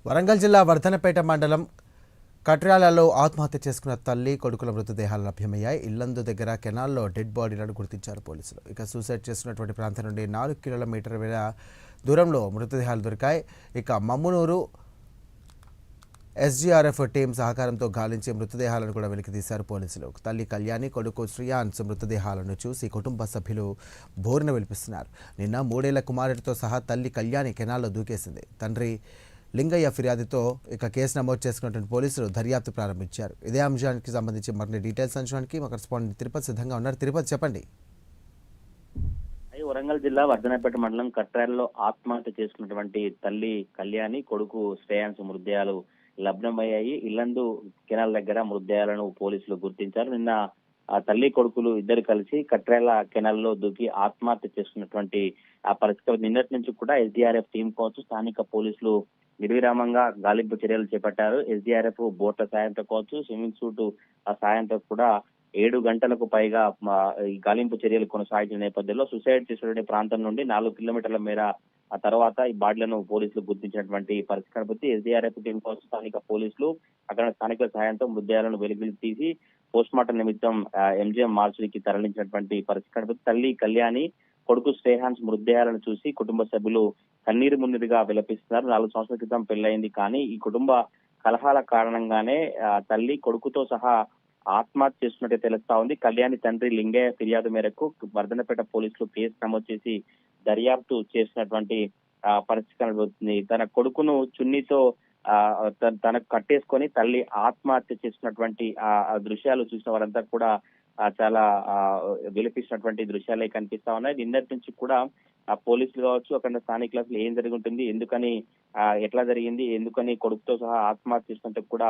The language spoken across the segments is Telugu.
వరంగల్ జిల్లా వర్ధనపేట మండలం కట్రాలలో ఆత్మహత్య చేసుకున్న తల్లి కొడుకుల మృతదేహాలు లభ్యమయ్యాయి. ఇల్లందు దగ్గర కెనాల్లో డెడ్ బాడీలను గుర్తించారు పోలీసులు. ఇక సూసైడ్ చేస్తున్నటువంటి ప్రాంతం నుండి 4 కిలోమీటర్ల దూరంలో మృతదేహాలు దొరికాయి. ఇక మమ్మునూరు ఎస్జీఆర్ఎఫ్ టీం సహకారంతో గాలించే మృతదేహాలను కూడా వెలికితీశారు పోలీసులు. తల్లి కళ్యాణి, కొడుకు శ్రీయాన్స్ మృతదేహాలను చూసి కుటుంబ సభ్యులు బోరున విలిపిస్తున్నారు. నిన్న 3 ఏళ్ల కుమారుడితో సహా తల్లి కళ్యాణి కెనాల్లో దూకేసింది. తండ్రి లింగయ్య ఫిర్యాదుతో ఇక కేసు నమోదు చేసుకున్నటువంటి పోలీసులు దర్యాప్తు ప్రారంభించారు. ఇదే అంశానికి సంబంధించి మరిన్ని డీటెయిల్స్ అంచడానికి మా కరెస్పాండెంట్ తిరుపతి సిద్ధంగా ఉన్నారు. తిరుపతి, చెప్పండి. వరంగల్ జిల్లా వర్ధనపేట మండలం కట్రాలలో ఆత్మహత్య చేసుకున్నటువంటి తల్లి కళ్యాణి, కొడుకు శ్రేయాన్స్ మృతదేహాలు లభ్యమయ్యాయి. ఇల్లందు కెనాల్ దగ్గర మృతదేహాలను పోలీసులు గుర్తించారు. నిన్న ఆ తల్లి కొడుకులు ఇద్దరు కలిసి కట్రాల కెనాల్లో దూకి ఆత్మహత్య చేసుకున్నటువంటి ఆ పరిస్థితి నిన్నటి నుంచి కూడా ఎస్డీఆర్ఎఫ్ టీం కావచ్చు, స్థానిక పోలీసులు నిర్విరామంగా గాలింపు చర్యలు చేపట్టారు. ఎస్డీఆర్ఎఫ్ బోట్ల సాయంతో కావచ్చు, స్విమ్మింగ్ సూట్ ఆ సాయంతో కూడా 7 గంటలకు పైగా ఈ గాలింపు చర్యలు కొనసాగించిన నేపథ్యంలో సూసైడ్ చేసినటువంటి ప్రాంతం నుండి 4 కిలోమీటర్ల మేర ఆ తర్వాత ఈ బాడీలను పోలీసులు గుర్తించినటువంటి పరిస్థితి కనిపిస్తుంది. ఎస్డీఆర్ఎఫ్ టీం కోసం స్థానిక పోలీసులు అక్కడ స్థానికుల సాయంతో మృతదేహాలను వెలుగులు తీసి పోస్ట్ మార్టం నిమిత్తం ఎంజీఎం మార్చురీకి తరలించినటువంటి పరిస్థితి కనిపిస్తుంది. తల్లి కళ్యాణి, కొడుకు శ్రేయాన్స్ మృతదేహాలను చూసి కుటుంబ సభ్యులు కన్నీరు మున్నీరుగా విలపిస్తున్నారు. 4 సంవత్సరాల క్రితం పెళ్లైంది, కానీ ఈ కుటుంబ కలహాల కారణంగానే తల్లి కొడుకుతో సహా ఆత్మహత్య చేస్తున్నట్టే తెలుస్తా ఉంది. కళ్యాణి తండ్రి లింగయ్య ఫిర్యాదు మేరకు వర్ధనపేట పోలీసులు కేసు నమోదు చేసి దర్యాప్తు చేసినటువంటి పరిస్థితి కనబడుతుంది. తన కొడుకును చున్నీతో తనకు కట్టేసుకొని తల్లి ఆత్మహత్య చేసినటువంటి ఆ దృశ్యాలు చూసిన వారంతా కూడా చాలా విలపిస్తున్నటువంటి దృశ్యాలే కనిపిస్తా ఉన్నాయి. నిన్నటి నుంచి కూడా పోలీసులు కావచ్చు, అక్కడ స్థానికులకు ఏం జరిగి ఉంటుంది, ఎందుకని ఎట్లా జరిగింది, ఎందుకని కొడుకుతో సహా ఆత్మహత్య చేసినట్టు కూడా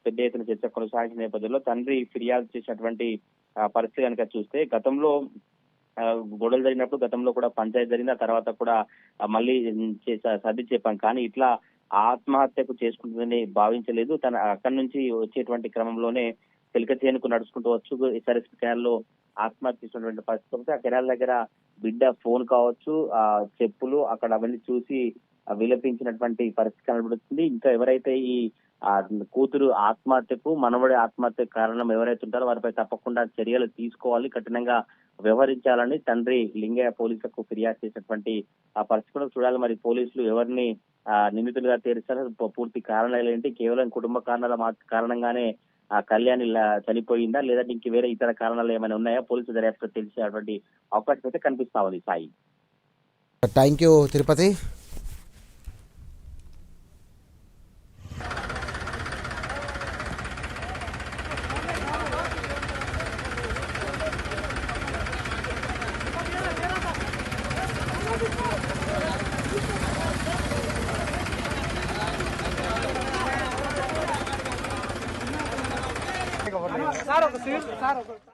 పెద్ద ఎత్తున చర్చ కొనసాగిన నేపథ్యంలో తండ్రి ఫిర్యాదు చేసినటువంటి పరిస్థితి కనుక చూస్తే గతంలో గొడవలు జరిగినప్పుడు గతంలో కూడా పంచాయతీ జరిగింది. ఆ తర్వాత కూడా మళ్ళీ సర్ది చెప్పాం, కానీ ఇట్లా ఆత్మహత్యకు చేసుకుంటుందని భావించలేదు. తన అక్కడి నుంచి వచ్చేటువంటి క్రమంలోనే చిలక చేనుకు నడుచుకుంటూ వచ్చు ఎస్ఆర్ఎస్ కెనాల్లో ఆత్మహత్య చేసినటువంటి పరిస్థితి. ఆ కెనాల్ దగ్గర బిడ్డ ఫోన్ కావచ్చు, చెప్పులు అక్కడ అవన్నీ చూసి విలపించినటువంటి పరిస్థితి కనబడుతుంది. ఇంకా ఎవరైతే ఈ కూతురు ఆత్మహత్యకు, మనవడి ఆత్మహత్యకు కారణం ఎవరైతే ఉంటారో వారిపై తప్పకుండా చర్యలు తీసుకోవాలి, కఠినంగా వ్యవహరించాలని తండ్రి లింగయ్య పోలీసులకు ఫిర్యాదు చేసినటువంటి ఆ పరిస్థితులను చూడాలి. మరి పోలీసులు ఎవరిని నిందితులుగా తీరుస్తారు, పూర్తి కారణాలు ఏంటి, కేవలం కుటుంబ కారణాల కారణంగానే ఆ కళ్యాణి చనిపోయిందా, లేదంటే ఇంక వేరే ఇతర కారణాలు ఏమైనా ఉన్నాయా, పోలీసు దర్యాప్తు తెలిసేటువంటి అవకాశం అయితే కనిపిస్తా ఉంది. Sai, thank you Tirupati. Sir ఒక